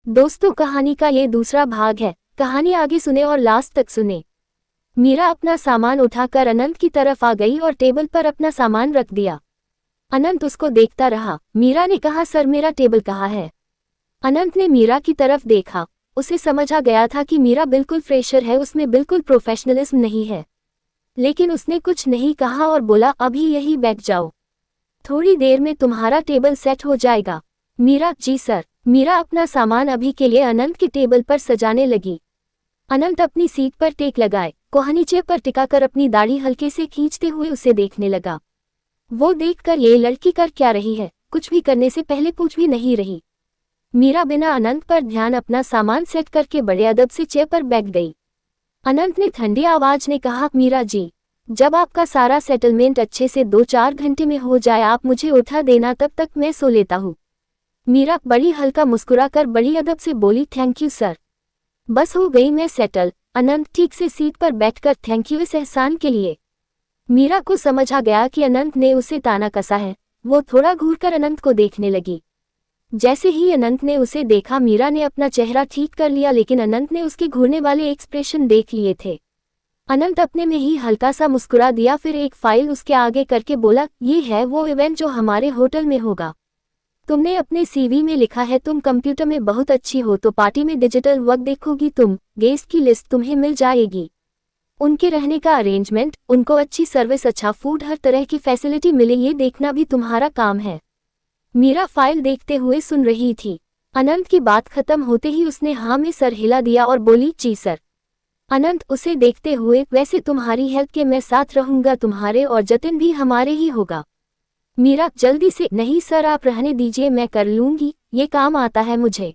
दोस्तों, कहानी का ये दूसरा भाग है। कहानी आगे सुने और लास्ट तक सुने। मीरा अपना सामान उठाकर अनंत की तरफ आ गई और टेबल पर अपना सामान रख दिया। अनंत उसको देखता रहा। मीरा ने कहा, सर मेरा टेबल कहाँ है? अनंत ने मीरा की तरफ देखा। उसे समझ आ गया था कि मीरा बिल्कुल फ्रेशर है, उसमें बिल्कुल प्रोफेशनलिज्म नहीं है। लेकिन उसने कुछ नहीं कहा और बोला, अभी यही बैठ जाओ, थोड़ी देर में तुम्हारा टेबल सेट हो जाएगा। मीरा, जी सर। मीरा अपना सामान अभी के लिए अनंत के टेबल पर सजाने लगी। अनंत अपनी सीट पर टेक लगाए, कोहनीचे पर टिकाकर अपनी दाढ़ी हल्के से खींचते हुए उसे देखने लगा। वो देखकर ये लड़की कर क्या रही है, कुछ भी करने से पहले पूछ भी नहीं रही। मीरा बिना अनंत पर ध्यान अपना सामान सेट करके बड़े अदब से चेयर पर बैठ गई। अनंत ने ठंडी आवाज में कहा, मीरा जी, जब आपका सारा सेटलमेंट अच्छे से 2-4 घंटे में हो जाए आप मुझे उठा देना, तब तक मैं सो लेता हूँ। मीरा बड़ी हल्का मुस्कुराकर बड़ी अदब से बोली, थैंक यू सर, बस हो गई मैं सेटल। अनंत ठीक से सीट पर बैठकर थैंक यू इस एहसान के लिए। मीरा को समझ आ गया कि अनंत ने उसे ताना कसा है। वो थोड़ा घूरकर अनंत को देखने लगी। जैसे ही अनंत ने उसे देखा, मीरा ने अपना चेहरा ठीक कर लिया, लेकिन अनंत ने उसके घूरने वाले एक्सप्रेशन देख लिए थे। अनंत अपने में ही हल्का सा मुस्कुरा दिया, फिर एक फाइल उसके आगे करके बोला, ये है वो इवेंट जो हमारे होटल में होगा। तुमने अपने सीवी में लिखा है तुम कंप्यूटर में बहुत अच्छी हो, तो पार्टी में डिजिटल वर्क देखोगी तुम, गेस्ट की लिस्ट तुम्हें मिल जाएगी, उनके रहने का अरेंजमेंट, उनको अच्छी सर्विस, अच्छा फूड, हर तरह की फैसिलिटी मिले, ये देखना भी तुम्हारा काम है। मीरा फाइल देखते हुए सुन रही थी। अनंत की बात खत्म होते ही उसने हाँ में सर हिला दिया और बोली, जी सर। अनंत उसे देखते हुए, वैसे तुम्हारी हेल्प के मैं साथ रहूंगा, तुम्हारे और जतिन भी हमारे ही होगा। मीरा जल्दी से, नहीं सर आप रहने दीजिए, मैं कर लूंगी, ये काम आता है मुझे।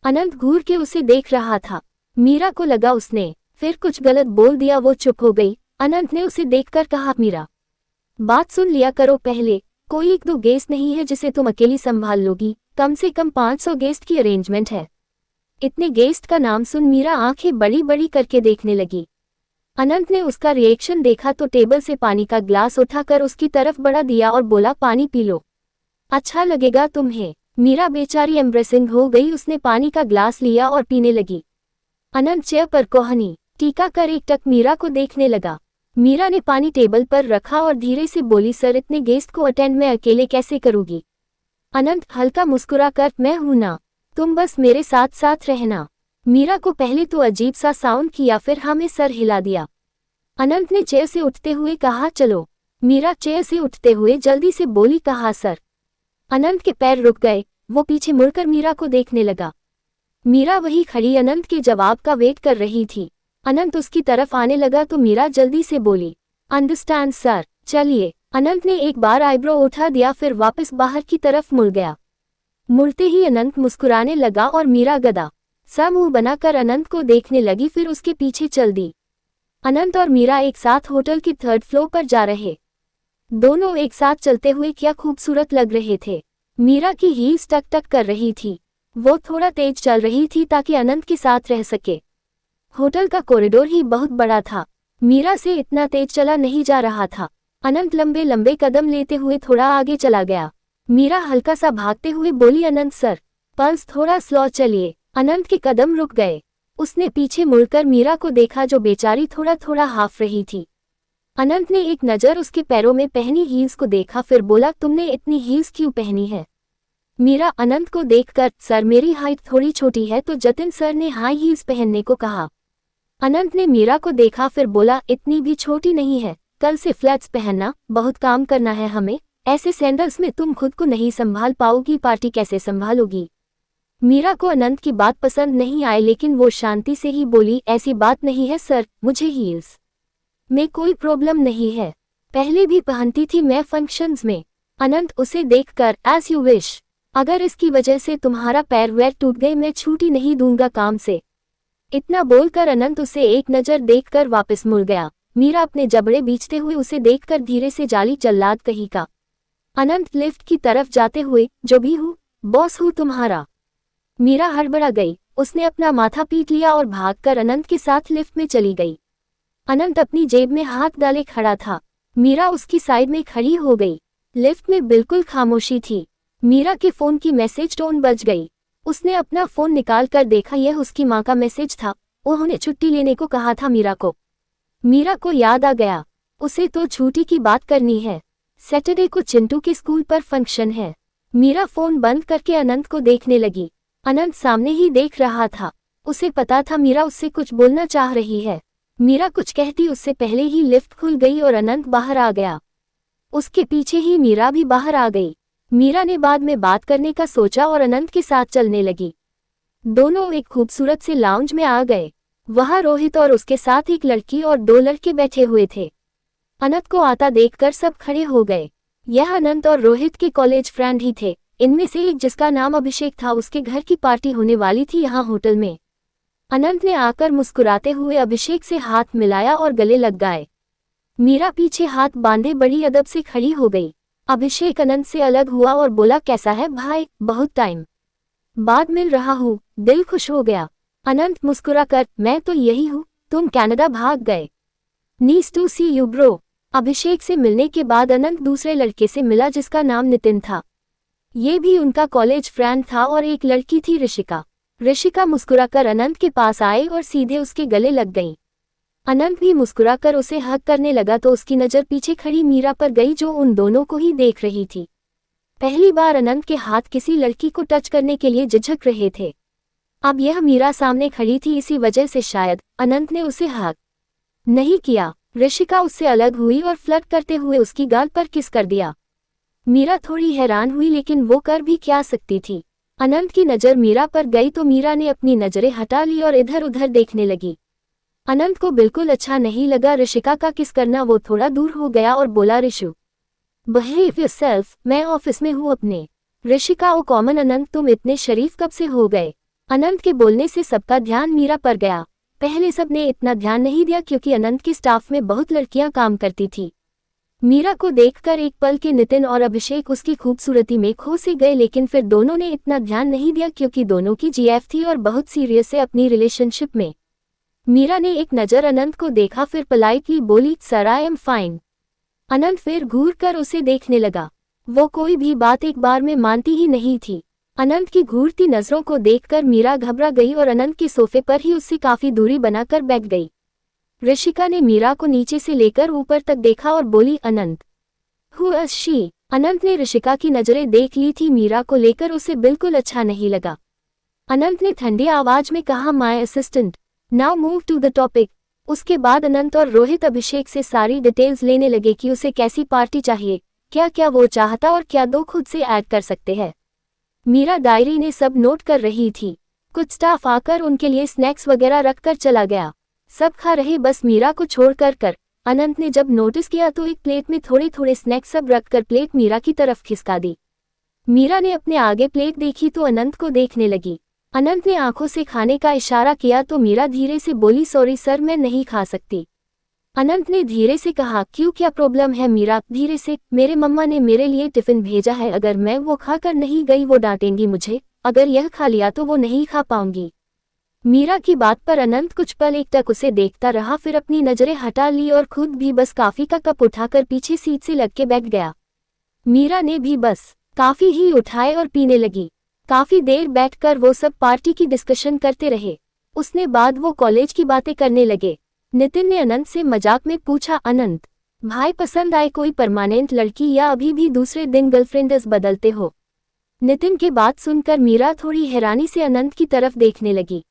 अनंत घूर के उसे देख रहा था। मीरा को लगा उसने फिर कुछ गलत बोल दिया, वो चुप हो गई। अनंत ने उसे देखकर कहा, मीरा बात सुन लिया करो पहले, कोई 1-2 गेस्ट नहीं है जिसे तुम अकेली संभाल लोगी, कम से कम 500 गेस्ट की अरेंजमेंट है। इतने गेस्ट का नाम सुन मीरा आंखें बड़ी बड़ी करके देखने लगी। अनंत ने उसका रिएक्शन देखा तो टेबल से पानी का ग्लास उठाकर उसकी तरफ बढ़ा दिया और बोला, पानी पी लो, अच्छा लगेगा तुम्हें। मीरा बेचारी एम्ब्रेसिंग हो गई, उसने पानी का ग्लास लिया और पीने लगी। अनंत चेयर पर कोहनी टीका कर एकटक मीरा को देखने लगा। मीरा ने पानी टेबल पर रखा और धीरे से बोली, सर इतने गेस्ट को अटेंड मैं अकेले कैसे करूँगी? अनंत हल्का मुस्कुराकर, मैं हूं ना, तुम बस मेरे साथ साथ रहना। मीरा को पहले तो अजीब सा साउंड किया, फिर हमें सर हिला दिया। अनंत ने चेयर से उठते हुए कहा, चलो। मीरा चेयर से उठते हुए जल्दी से बोली, कहा सर। अनंत के पैर रुक गए, वो पीछे मुड़कर मीरा को देखने लगा। मीरा वही खड़ी अनंत के जवाब का वेट कर रही थी। अनंत उसकी तरफ आने लगा तो मीरा जल्दी से बोली, अंडरस्टैंड सर, चलिए। अनंत ने एक बार आईब्रो उठा दिया, फिर वापस बाहर की तरफ मुड़ गया। मुड़ते ही अनंत मुस्कुराने लगा और मीरा गधा सा मुंह बनाकर अनंत को देखने लगी, फिर उसके पीछे चल दी। अनंत और मीरा एक साथ होटल की 3rd फ्लोर पर जा रहे। दोनों एक साथ चलते हुए क्या खूबसूरत लग रहे थे। मीरा की हील्स टक टक कर रही थी। वो थोड़ा तेज चल रही थी ताकि अनंत के साथ रह सके। होटल का कॉरिडोर ही बहुत बड़ा था, मीरा से इतना तेज चला नहीं जा रहा था। अनंत लंबे लंबे कदम लेते हुए थोड़ा आगे चला गया। मीरा हल्का सा भागते हुए बोली, अनंत सर, पल्स थोड़ा स्लो चलिए। अनंत के कदम रुक गए। उसने पीछे मुड़कर मीरा को देखा जो बेचारी थोड़ा थोड़ा हाफ रही थी। अनंत ने एक नज़र उसके पैरों में पहनी हील्स को देखा, फिर बोला, तुमने इतनी हील्स क्यों पहनी है? मीरा अनंत को देखकर, सर मेरी हाइट थोड़ी छोटी है तो जतिन सर ने हाई हील्स पहनने को कहा। अनंत ने मीरा को देखा, फिर बोला, इतनी भी छोटी नहीं है, कल से फ्लैट्स पहनना, बहुत काम करना है हमें, ऐसे सैंडल्स में तुम खुद को नहीं संभाल पाओगी, पार्टी कैसे संभालोगी? मीरा को अनंत की बात पसंद नहीं आई, लेकिन वो शांति से ही बोली, ऐसी बात नहीं है सर, मुझे हील्स में कोई प्रॉब्लम नहीं है, पहले भी पहनती थी मैं फंक्शंस में। अनंत उसे देखकर, एज यू विश, अगर इसकी वजह से तुम्हारा पैर वैर टूट गए मैं छूटी नहीं दूंगा काम से। इतना बोलकर अनंत उसे एक नज़र देखकर वापस मुड़ गया। मीरा अपने जबड़े बीचते हुए उसे देखकर धीरे से जाली, जल्लाद कहीं का। अनंत लिफ्ट की तरफ जाते हुए, जो भी हूँ बॉस हूँ तुम्हारा। मीरा हड़बड़ा गई, उसने अपना माथा पीट लिया और भागकर अनंत के साथ लिफ्ट में चली गई। अनंत अपनी जेब में हाथ डाले खड़ा था। मीरा उसकी साइड में खड़ी हो गई। लिफ्ट में बिल्कुल खामोशी थी। मीरा के फोन की मैसेज टोन बज गई। उसने अपना फोन निकाल कर देखा, यह उसकी माँ का मैसेज था। उन्होंने छुट्टी लेने को कहा था मीरा को। मीरा को याद आ गया, उसे तो छुट्टी की बात करनी है। सैटरडे को चिंटू के स्कूल पर फंक्शन है। मीरा फोन बंद करके अनंत को देखने लगी। अनंत सामने ही देख रहा था। उसे पता था मीरा उससे कुछ बोलना चाह रही है। मीरा कुछ कहती उससे पहले ही लिफ्ट खुल गई और अनंत बाहर आ गया। उसके पीछे ही मीरा भी बाहर आ गई। मीरा ने बाद में बात करने का सोचा और अनंत के साथ चलने लगी। दोनों एक खूबसूरत से लाउंज में आ गए। वहां रोहित और उसके साथ एक लड़की और 2 लड़के बैठे हुए थे। अनंत को आता देखकर सब खड़े हो गए। यह अनंत और रोहित के कॉलेज फ्रेंड ही थे। इनमें से एक, जिसका नाम अभिषेक था, उसके घर की पार्टी होने वाली थी यहाँ होटल में। अनंत ने आकर मुस्कुराते हुए अभिषेक से हाथ मिलाया और गले लग गए। मीरा पीछे हाथ बांधे बड़ी अदब से खड़ी हो गई। अभिषेक अनंत से अलग हुआ और बोला, कैसा है भाई, बहुत टाइम बाद मिल रहा हूँ। दिल खुश हो गया। अनंत मुस्कुराकर, मैं तो यही हूँ, तुम कनाडा भाग गए। नीस टू सी यू ब्रो। अभिषेक से मिलने के बाद अनंत दूसरे लड़के से मिला जिसका नाम नितिन था। ये भी उनका कॉलेज फ्रेंड था और एक लड़की थी ऋषिका। ऋषिका मुस्कुराकर अनंत के पास आए और सीधे उसके गले लग गई। अनंत भी मुस्कुराकर उसे हग करने लगा तो उसकी नज़र पीछे खड़ी मीरा पर गई जो उन दोनों को ही देख रही थी। पहली बार अनंत के हाथ किसी लड़की को टच करने के लिए झिझक रहे थे। अब यह मीरा सामने खड़ी थी, इसी वजह से शायद अनंत ने उसे हग नहीं किया। ऋषिका उससे अलग हुई और फ्लर्ट करते हुए उसकी गाल पर किस कर दिया। मीरा थोड़ी हैरान हुई, लेकिन वो कर भी क्या सकती थी। अनंत की नज़र मीरा पर गई तो मीरा ने अपनी नज़रें हटा ली और इधर उधर देखने लगी। अनंत को बिल्कुल अच्छा नहीं लगा ऋषिका का किस करना। वो थोड़ा दूर हो गया और बोला, ऋषु बिहेव योरसेल्फ, मैं ऑफिस में हूँ अपने। ऋषिका, ओ कॉमन अनंत, तुम इतने शरीफ कब से हो गए। अनंत के बोलने से सबका ध्यान मीरा पर गया। पहले सबने इतना ध्यान नहीं दिया क्योंकि अनंत के स्टाफ में बहुत लड़कियां काम करती थी। मीरा को देखकर एक पल के नितिन और अभिषेक उसकी खूबसूरती में खो से गए, लेकिन फिर दोनों ने इतना ध्यान नहीं दिया क्योंकि दोनों की जीएफ थी और बहुत सीरियस है अपनी रिलेशनशिप में। मीरा ने एक नज़र अनंत को देखा, फिर पोलाइटली बोली, सर आई एम फाइन। अनंत फिर घूर कर उसे देखने लगा। वो कोई भी बात एक बार में मानती ही नहीं थी। अनंत की घूरती नज़रों को देखकर मीरा घबरा गई और अनंत के सोफे पर ही उससे काफ़ी दूरी बनाकर बैठ गई। ऋषिका ने मीरा को नीचे से लेकर ऊपर तक देखा और बोली, अनंत हु इज शी। अनंत ने ऋषिका की नज़रें देख ली थी, मीरा को लेकर उसे बिल्कुल अच्छा नहीं लगा। अनंत ने ठंडी आवाज में कहा, my assistant, now move to the topic. उसके बाद अनंत और रोहित अभिषेक से सारी डिटेल्स लेने लगे कि उसे कैसी पार्टी चाहिए, क्या क्या वो चाहता और क्या दो खुद से ऐड कर सकते हैं। मीरा डायरी ने सब नोट कर रही थी। कुछ स्टाफ आकर उनके लिए स्नैक्स वगैरह रखकर चला गया। सब खा रहे बस मीरा को छोड़कर। अनंत ने जब नोटिस किया तो एक प्लेट में थोड़े थोड़े स्नैक्स सब रखकर प्लेट मीरा की तरफ खिसका दी। मीरा ने अपने आगे प्लेट देखी तो अनंत को देखने लगी। अनंत ने आंखों से खाने का इशारा किया तो मीरा धीरे से बोली, सॉरी सर, मैं नहीं खा सकती। अनंत ने धीरे से कहा, क्यों, क्या प्रॉब्लम है। मीरा धीरे से, मेरे मम्मा ने मेरे लिए टिफिन भेजा है, अगर मैं वो खाकर नहीं गई वो डांटेंगी मुझे, अगर यह खा लिया तो वो नहीं खा पाऊंगी। मीरा की बात पर अनंत कुछ पल एकटक उसे देखता रहा, फिर अपनी नजरें हटा ली और खुद भी बस काफी का कप उठाकर पीछे सीट से लग के बैठ गया। मीरा ने भी बस काफी ही उठाए और पीने लगी। काफी देर बैठकर वो सब पार्टी की डिस्कशन करते रहे। उसने बाद वो कॉलेज की बातें करने लगे। नितिन ने अनंत से मजाक में पूछा, अनंत भाई पसंद आए कोई परमानेंट लड़की या अभी भी दूसरे दिन गर्लफ्रेंड्स बदलते हो। नितिन की बात सुनकर मीरा थोड़ी हैरानी से अनंत की तरफ देखने लगी।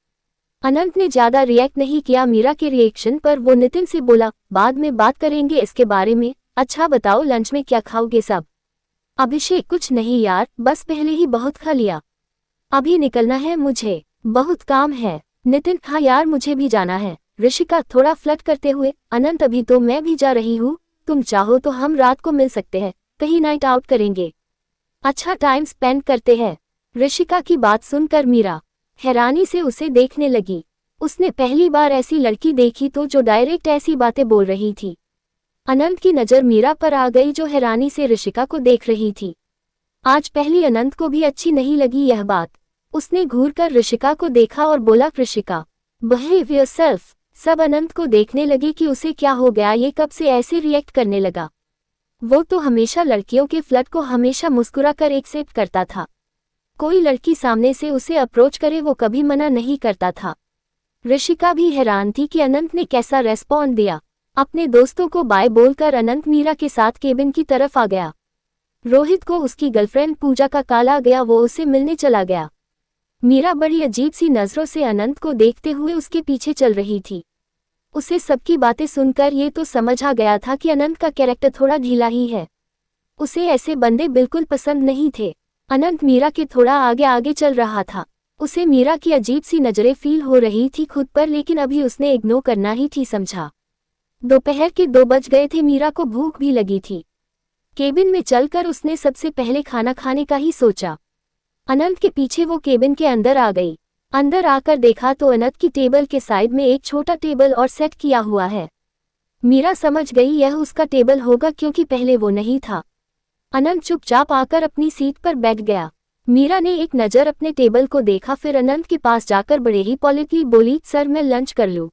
अनंत ने ज्यादा रिएक्ट नहीं किया मीरा के रिएक्शन पर। वो नितिन से बोला, बाद में बात करेंगे इसके बारे में, अच्छा बताओ लंच में क्या खाओगे सब। अभिषेक, कुछ नहीं यार, बस पहले ही बहुत खा लिया, अभी निकलना है मुझे, बहुत काम है। नितिन, हाँ यार मुझे भी जाना है। ऋषिका थोड़ा फ्लर्ट करते हुए, अनंत अभी तो मैं भी जा रही हूँ, तुम चाहो तो हम रात को मिल सकते हैं, कहीं नाइट आउट करेंगे, अच्छा टाइम स्पेंड करते हैं। ऋषिका की बात सुनकर मीरा हैरानी से उसे देखने लगी। उसने पहली बार ऐसी लड़की देखी तो जो डायरेक्ट ऐसी बातें बोल रही थी। अनंत की नज़र मीरा पर आ गई जो हैरानी से ऋषिका को देख रही थी। आज पहली अनंत को भी अच्छी नहीं लगी यह बात। उसने घूरकर ऋषिका को देखा और बोला, ऋषिका बिहेव योरसेल्फ। सब अनंत को देखने लगे कि उसे क्या हो गया, ये कब से ऐसे रिएक्ट करने लगा। वो तो हमेशा लड़कियों के फ्लर्ट को हमेशा मुस्कुराकर एक्सेप्ट करता था। कोई लड़की सामने से उसे अप्रोच करे वो कभी मना नहीं करता था। ऋषिका भी हैरान थी कि अनंत ने कैसा रेस्पॉन्ड दिया। अपने दोस्तों को बाय बोलकर अनंत मीरा के साथ केबिन की तरफ आ गया। रोहित को उसकी गर्लफ्रेंड पूजा का कॉल आ गया, वो उसे मिलने चला गया। मीरा बड़ी अजीब सी नजरों से अनंत को देखते हुए उसके पीछे चल रही थी। उसे सबकी बातें सुनकर ये तो समझ आ गया था कि अनंत का कैरेक्टर थोड़ा ढीला ही है। उसे ऐसे बंदे बिल्कुल पसंद नहीं थे। अनंत मीरा के थोड़ा आगे आगे चल रहा था। उसे मीरा की अजीब सी नजरें फील हो रही थी खुद पर, लेकिन अभी उसने इग्नोर करना ही ठीक समझा। दोपहर के 2 बज गए थे। मीरा को भूख भी लगी थी। केबिन में चलकर उसने सबसे पहले खाना खाने का ही सोचा। अनंत के पीछे वो केबिन के अंदर आ गई। अंदर आकर देखा तो अनंत की टेबल के साइड में एक छोटा टेबल और सेट किया हुआ है। मीरा समझ गई यह उसका टेबल होगा क्योंकि पहले वो नहीं था। अनंत चुपचाप आकर अपनी सीट पर बैठ गया। मीरा ने एक नज़र अपने टेबल को देखा, फिर अनंत के पास जाकर बड़े ही पॉलिटली बोली, सर मैं लंच कर लूं।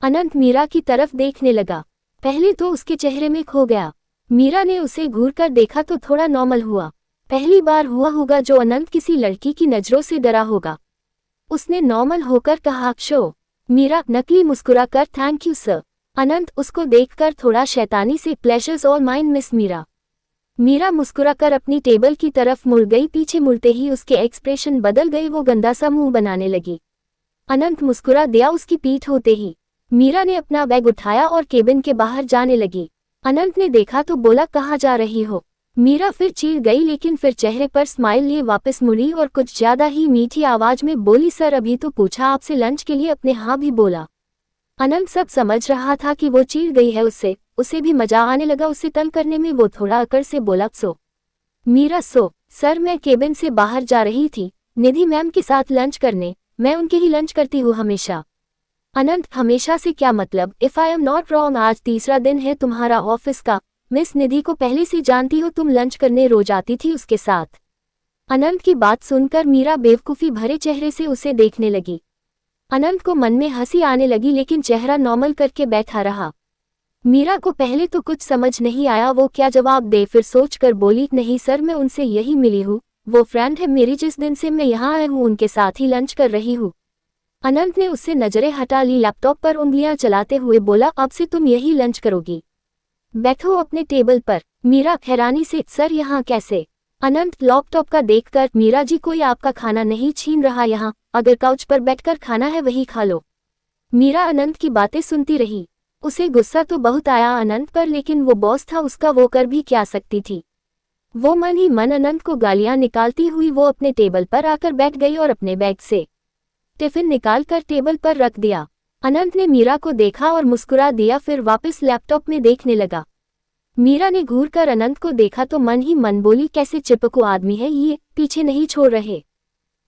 अनंत मीरा की तरफ देखने लगा। पहले तो उसके चेहरे में खो गया। मीरा ने उसे घूरकर देखा तो थोड़ा नॉर्मल हुआ। पहली बार हुआ होगा जो अनंत किसी लड़की की नज़रों से डरा होगा। उसने नॉर्मल होकर कहा, शो। मीरा नकली मुस्कुरा कर, थैंक यू सर। अनंत उसको देखकर थोड़ा शैतानी से, pleasure's all mine miss Meera. Meera मुस्कुराकर अपनी टेबल की तरफ मुड़ गई। पीछे मुड़ते ही उसके एक्सप्रेशन बदल गए, वो गंदा सा मुंह बनाने लगी। अनंत मुस्कुरा दिया उसकी पीठ होते ही। मीरा ने अपना बैग उठाया और केबिन के बाहर जाने लगी। अनंत ने देखा तो बोला, कहाँ जा रही हो। मीरा फिर चीर गई, लेकिन फिर चेहरे पर स्माइल लिए वापस मुड़ी और कुछ ज्यादा ही मीठी आवाज में बोली, सर अभी तो पूछा आपसे लंच के लिए, अपने हाँ भी बोला। अनंत सब समझ रहा था कि वो चीर गई है उससे। उसे भी मजा आने लगा उसे तंग करने में। वो थोड़ा अकड़ से बोला, सो। मीरा, सो सर मैं केबिन से बाहर जा रही थी निधि मैम के साथ लंच करने। मैं उनके ही लंच करती हूँ हमेशा। अनंत, हमेशा से क्या मतलब? If I am not wrong आज तीसरा दिन है तुम्हारा ऑफिस का। मिस निधि को पहले से जानती हो, तुम लंच करने रोज आती थी उसके साथ। अनंत की बात सुनकर मीरा बेवकूफ़ी भरे चेहरे से उसे देखने लगी। अनंत को मन में हंसी आने लगी, लेकिन चेहरा नॉर्मल करके बैठा रहा। मीरा को पहले तो कुछ समझ नहीं आया वो क्या जवाब दे, फिर सोचकर बोली, नहीं सर मैं उनसे यही मिली हूँ, वो फ्रेंड है मेरी, जिस दिन से मैं यहाँ आई हूँ उनके साथ ही लंच कर रही हूँ। अनंत ने उससे नजरें हटा ली। लैपटॉप पर उंगलियां चलाते हुए बोला, अब से तुम यही लंच करोगी, बैठो अपने टेबल पर। मीरा हैरानी से, सर यहाँ कैसे? अनंत लैपटॉप का देखकर, मीरा जी कोई आपका खाना नहीं छीन रहा यहाँ, अगर काउच पर बैठकर खाना है वही खा लो। मीरा अनंत की बातें सुनती रही। उसे गुस्सा तो बहुत आया अनंत पर, लेकिन वो बॉस था उसका, वो कर भी क्या सकती थी। वो मन ही मन अनंत को गालियां निकालती हुई वो अपने टेबल पर आकर बैठ गई और अपने बैग से टिफिन निकालकर टेबल पर रख दिया। अनंत ने मीरा को देखा और मुस्कुरा दिया, फिर वापस लैपटॉप में देखने लगा। मीरा ने घूरकर अनंत को देखा तो मन ही मन बोली, कैसे चिपकू आदमी है ये, पीछे नहीं छोड़ रहे।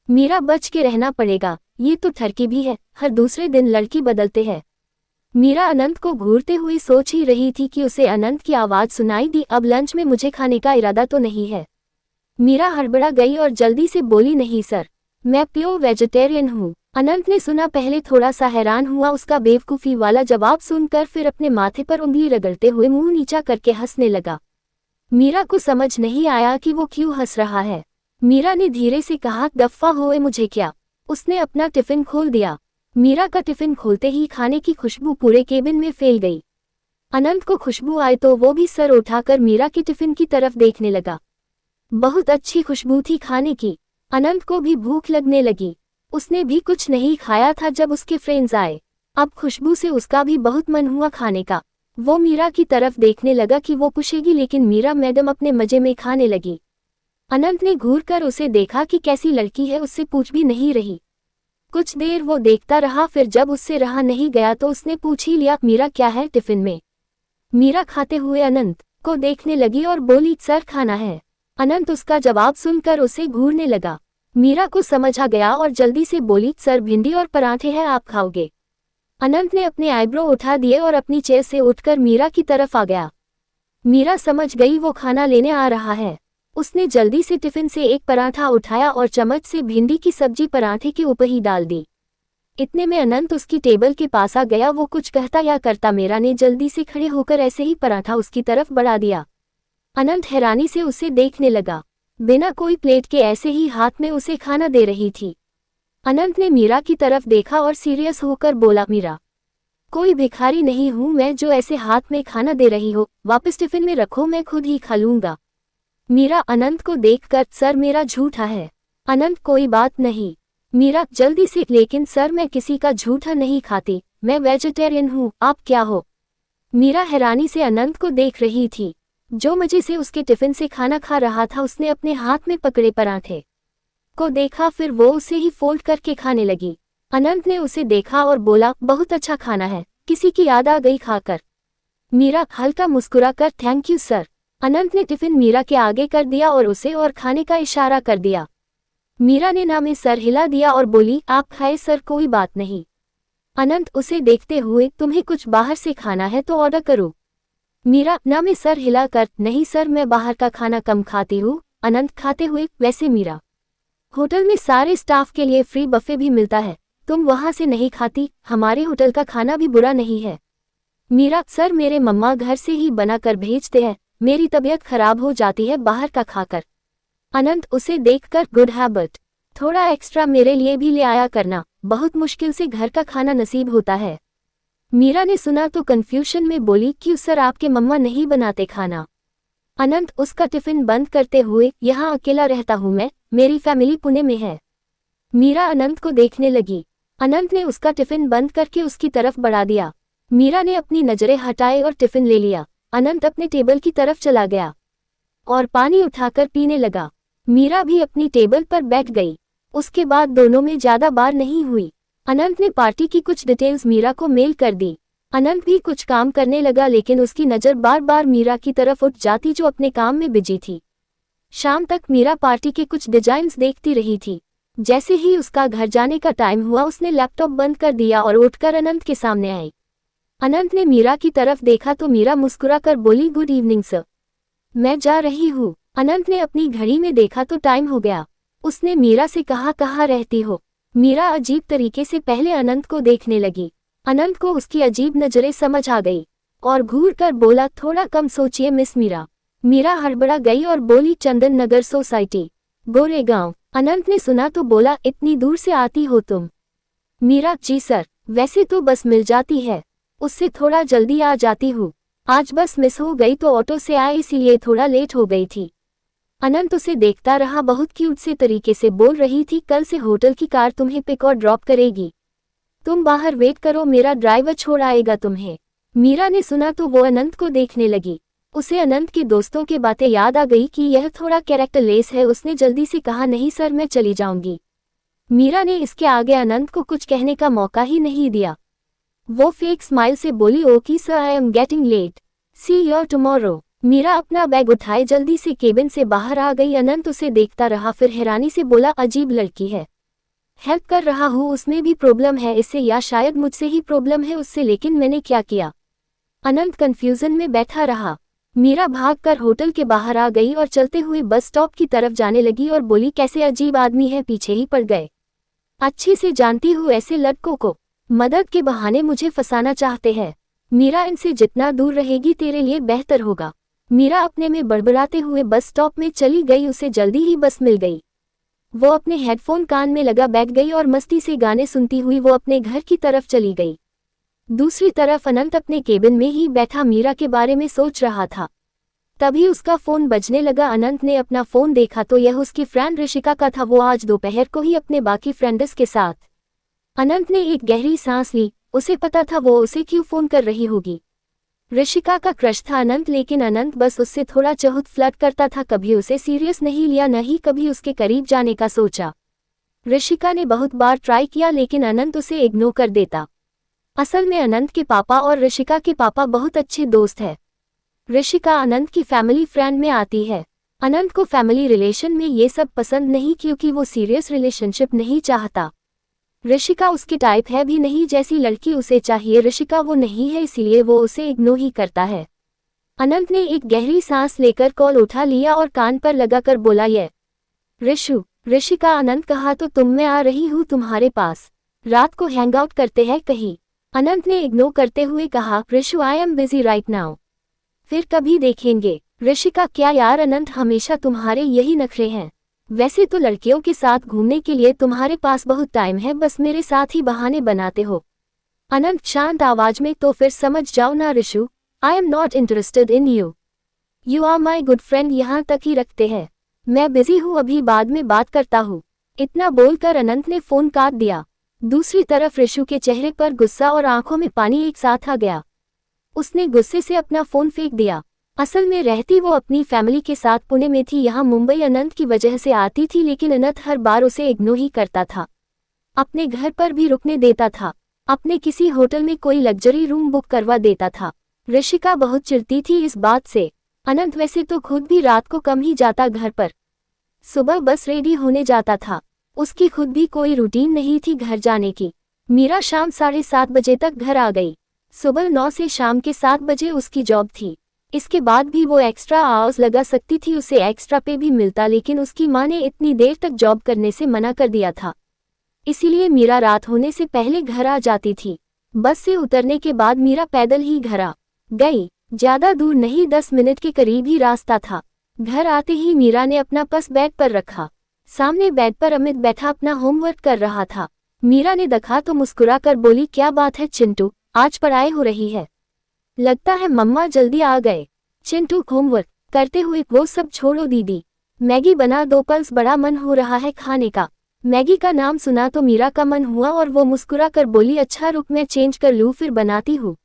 मीरा, बच के रहना पड़ेगा, ये तो ठरकी भी है, हर दूसरे दिन लड़की बदलते हैं। मीरा अनंत को घूरते हुए सोच ही रही थी कि उसे अनंत की आवाज़ सुनाई दी, अब लंच में मुझे खाने का इरादा तो नहीं है। मीरा हड़बड़ा गई और जल्दी से बोली, नहीं सर मैं प्योर वेजिटेरियन हूँ। अनंत ने सुना, पहले थोड़ा सा हैरान हुआ उसका बेवकूफ़ी वाला जवाब सुनकर, फिर अपने माथे पर उंगली रगड़ते हुए मुंह नीचा करके हंसने लगा। मीरा को समझ नहीं आया कि वो क्यों हंस रहा है। मीरा ने धीरे से कहा, दफ़ा होए मुझे क्या। उसने अपना टिफ़िन खोल दिया। मीरा का टिफ़िन खोलते ही खाने की खुशबू पूरे केबिन में फैल गई। अनंत को खुशबू आई तो वो भी सर उठाकर मीरा के टिफ़िन की तरफ देखने लगा। बहुत अच्छी खुशबू थी खाने की। अनंत को भी भूख लगने लगी। उसने भी कुछ नहीं खाया था जब उसके फ्रेंड्स आए। अब खुशबू से उसका भी बहुत मन हुआ खाने का। वो मीरा की तरफ देखने लगा कि वो पूछेगी, लेकिन मीरा मैडम अपने मजे में खाने लगी। अनंत ने घूरकर उसे देखा कि कैसी लड़की है, उससे पूछ भी नहीं रही। कुछ देर वो देखता रहा, फिर जब उससे रहा नहीं गया तो उसने पूछ ही लिया, मीरा क्या है टिफिन में? मीरा खाते हुए अनंत को देखने लगी और बोली, सर खाना है। अनंत उसका जवाब सुनकर उसे घूरने लगा। मीरा को समझ आ गया और जल्दी से बोली, सर भिंडी और पराठे हैं, आप खाओगे? अनंत ने अपने आईब्रो उठा दिए और अपनी चेयर से उठकर मीरा की तरफ आ गया। मीरा समझ गई वो खाना लेने आ रहा है। उसने जल्दी से टिफिन से एक पराठा उठाया और चम्मच से भिंडी की सब्जी पराठे के ऊपर ही डाल दी। इतने में अनंत उसकी टेबल के पास आ गया। वो कुछ कहता या करता, मीरा ने जल्दी से खड़े होकर ऐसे ही पराठा उसकी तरफ बढ़ा दिया। अनंत हैरानी से उसे देखने लगा। बिना कोई प्लेट के ऐसे ही हाथ में उसे खाना दे रही थी। अनंत ने मीरा की तरफ देखा और सीरियस होकर बोला, मीरा, कोई भिखारी नहीं हूं मैं जो ऐसे हाथ में खाना दे रही हो, वापस टिफिन में रखो, मैं खुद ही खा लूंगा। मीरा अनंत को देखकर, सर मेरा झूठा है। अनंत, कोई बात नहीं। मीरा जल्दी से, लेकिन सर मैं किसी का झूठा नहीं खाती, मैं वेजिटेरियन हूँ, आप क्या हो? मीरा हैरानी से अनंत को देख रही थी, जो मजे से उसके टिफिन से खाना खा रहा था। उसने अपने हाथ में पकड़े पराठे को देखा, फिर वो उसे ही फोल्ड करके खाने लगी। अनंत ने उसे देखा और बोला, बहुत अच्छा खाना है, किसी की याद आ गई खाकर। मीरा हल्का मुस्कुराकर, थैंक यू सर। अनंत ने टिफिन मीरा के आगे कर दिया और उसे और खाने का इशारा कर दिया। मीरा ने ना में सर हिला दिया और बोली, आप खाए सर, कोई बात नहीं। अनंत उसे देखते हुए, तुम्हें कुछ बाहर से खाना है तो ऑर्डर करो। मीरा ना में सर हिलाकर, नहीं सर मैं बाहर का खाना कम खाती हूँ। अनंत खाते हुए, वैसे मीरा, होटल में सारे स्टाफ के लिए फ्री बफे भी मिलता है, तुम वहां से नहीं खाती? हमारे होटल का खाना भी बुरा नहीं है। मीरा, सर मेरे मम्मा घर से ही बनाकर भेजते हैं, मेरी तबीयत खराब हो जाती है बाहर का खाकर। अनंत उसे देखकर, गुड हैबिट, थोड़ा एक्स्ट्रा मेरे लिए भी ले आया करना, बहुत मुश्किल से घर का खाना नसीब होता है। मीरा ने सुना तो कंफ्यूजन में बोली, क्यों सर आपके मम्मा नहीं बनाते खाना? अनंत उसका टिफिन बंद करते हुए, यहाँ अकेला रहता हूँ मैं, मेरी फैमिली पुणे में है। मीरा अनंत को देखने लगी। अनंत ने उसका टिफिन बंद करके उसकी तरफ बढ़ा दिया। मीरा ने अपनी नजरें हटाए और टिफिन ले लिया। अनंत अपने टेबल की तरफ चला गया और पानी उठाकर पीने लगा। मीरा भी अपनी टेबल पर बैठ गई। उसके बाद दोनों में ज्यादा बार नहीं हुई। अनंत ने पार्टी की कुछ डिटेल्स मीरा को मेल कर दी। अनंत भी कुछ काम करने लगा, लेकिन उसकी नज़र बार बार मीरा की तरफ उठ जाती जो अपने काम में बिजी थी। शाम तक मीरा पार्टी के कुछ डिजाइन्स देखती रही थी। जैसे ही उसका घर जाने का टाइम हुआ, उसने लैपटॉप बंद कर दिया और उठकर अनंत के सामने आई। अनंत ने मीरा की तरफ देखा तो मीरा मुस्कुराकर बोली, गुड इवनिंग सर, मैं जा रही हूँ। अनंत ने अपनी घड़ी में देखा तो टाइम हो गया। उसने मीरा से कहा, कहाँ रहती हो? मीरा अजीब तरीके से पहले अनंत को देखने लगी। अनंत को उसकी अजीब नजरें समझ आ गई और घूर कर बोला, थोड़ा कम सोचिए मिस मीरा। मीरा हड़बड़ा गई और बोली, चंदन नगर सोसाइटी, गोरेगांव। अनंत ने सुना तो बोला, इतनी दूर से आती हो तुम? मीरा, जी सर, वैसे तो बस मिल जाती है, उससे थोड़ा जल्दी आ जाती हूँ, आज बस मिस हो गई तो ऑटो से आए इसीलिए थोड़ा लेट हो गई थी। अनंत उसे देखता रहा। बहुत क्यूट से तरीके से बोल रही थी, कल से होटल की कार तुम्हें पिक और ड्रॉप करेगी, तुम बाहर वेट करो, मेरा ड्राइवर छोड़ आएगा तुम्हें। मीरा ने सुना तो वो अनंत को देखने लगी। उसे अनंत के दोस्तों की बातें याद आ गई कि यह थोड़ा कैरेक्टरलेस है। उसने जल्दी से कहा, नहीं सर मैं चली जाऊंगी। मीरा ने इसके आगे अनंत को कुछ कहने का मौका ही नहीं दिया। वो फेक स्माइल से बोली, okay sir, I am getting late, see you tomorrow. Meera अपना बैग उठाए जल्दी से केबिन से बाहर आ गई। अनंत उसे देखता रहा, फिर हैरानी से बोला, अजीब लड़की है, हेल्प कर रहा हूँ उसमें भी प्रॉब्लम है इससे, या शायद मुझसे ही प्रॉब्लम है उससे, लेकिन मैंने क्या किया? अनंत कंफ्यूजन में बैठा रहा। मीरा भागकर होटल के बाहर आ गई और चलते हुए बस स्टॉप की तरफ जाने लगी और बोली, कैसे अजीब आदमी है, पीछे ही पड़ गए। अच्छे से जानती हूँ ऐसे लड़कों को, मदद के बहाने मुझे फंसाना चाहते हैं। मीरा, इनसे जितना दूर रहेगी तेरे लिए बेहतर होगा। मीरा अपने में बड़बड़ाते हुए बस स्टॉप में चली गई। उसे जल्दी ही बस मिल गई। वो अपने हेडफोन कान में लगा बैठ गई और मस्ती से गाने सुनती हुई वो अपने घर की तरफ चली गई। दूसरी तरफ अनंत अपने केबिन में ही बैठा मीरा के बारे में सोच रहा था। तभी उसका फोन बजने लगा। अनंत ने अपना फोन देखा तो यह उसकी फ्रेंड ऋषिका का था। वो आज दोपहर को ही अपने बाकी फ्रेंड्स के साथ। अनंत ने एक गहरी सांस ली। उसे पता था वो उसे क्यों फोन कर रही होगी। ऋषिका का क्रश था अनंत, लेकिन अनंत बस उससे थोड़ा चहुत फ्लर्ट करता था, कभी उसे सीरियस नहीं लिया, न ही कभी उसके करीब जाने का सोचा। ऋषिका ने बहुत बार ट्राई किया लेकिन अनंत उसे इग्नोर कर देता। असल में अनंत के पापा और ऋषिका के पापा बहुत अच्छे दोस्त हैं। ऋषिका अनंत की फैमिली फ्रेंड में आती है। अनंत को फैमिली रिलेशन में ये सब पसंद नहीं, क्योंकि वो सीरियस रिलेशनशिप नहीं चाहता। ऋषिका उसकी टाइप है भी नहीं, जैसी लड़की उसे चाहिए ऋषिका वो नहीं है, इसीलिए वो उसे इग्नोर ही करता है। अनंत ने एक गहरी सांस लेकर कॉल उठा लिया और कान पर लगाकर बोला, ये ऋषु। ऋषिका, अनंत कहा तो तुम, मैं आ रही हूँ तुम्हारे पास, रात को हैंग आउट करते हैं कहीं। अनंत ने इग्नोर करते हुए कहा, Rishu I am busy right now, फिर कभी देखेंगे। ऋषिका, क्या यार अनंत, हमेशा तुम्हारे यही नखरे हैं। वैसे तो लड़कियों के साथ घूमने के लिए तुम्हारे पास बहुत टाइम है, बस मेरे साथ ही बहाने बनाते हो। अनंत शांत आवाज में, तो फिर समझ जाओ ना Rishu, I am not interested in you. You are my good friend, यहाँ तक ही रखते हैं। मैं बिजी हूँ, अभी बाद में बात करता हूँ। इतना बोलकर अनंत ने फोन काट दिया। दूसरी तरफ ऋषु के चेहरे पर गुस्सा और आंखों में पानी एक साथ आ गया। उसने गुस्से से अपना फोन फेंक दिया। असल में रहती वो अपनी फैमिली के साथ पुणे में थी, यहाँ मुंबई अनंत की वजह से आती थी, लेकिन अनंत हर बार उसे इग्नोर ही करता था। अपने घर पर भी रुकने देता था, अपने किसी होटल में कोई लग्जरी रूम बुक करवा देता था। ऋषिका बहुत चिढ़ती थी इस बात से। अनंत वैसे तो खुद भी रात को कम ही जाता घर पर, सुबह बस रेडी होने जाता था। उसकी खुद भी कोई रूटीन नहीं थी घर जाने की। मीरा शाम 7:30 बजे तक घर आ गई। सुबह 9 से शाम के 7 बजे उसकी जॉब थी। इसके बाद भी वो एक्स्ट्रा आवर्स लगा सकती थी, उसे एक्स्ट्रा पे भी मिलता, लेकिन उसकी माँ ने इतनी देर तक जॉब करने से मना कर दिया था। इसीलिए मीरा रात होने से पहले घर आ जाती थी। बस से उतरने के बाद मीरा पैदल ही घर आ गई। ज्यादा दूर नहीं, 10 मिनट के करीब ही रास्ता था। घर आते ही मीरा ने अपना पर्स बेड पर रखा। सामने बेड पर अमित बैठा अपना होमवर्क कर रहा था। मीरा ने देखा तो मुस्कुरा कर बोली, क्या बात है चिंटू, आज पढ़ाई हो रही है? लगता है मम्मा जल्दी आ गए। चिंटू होमवर्क करते हुए, वो सब छोड़ो दीदी, मैगी बना दो, पल्स बड़ा मन हो रहा है खाने का। मैगी का नाम सुना तो मीरा का मन हुआ और वो मुस्कुरा कर बोली, अच्छा रुक मैं चेंज कर लूँ, फिर बनाती हूँ।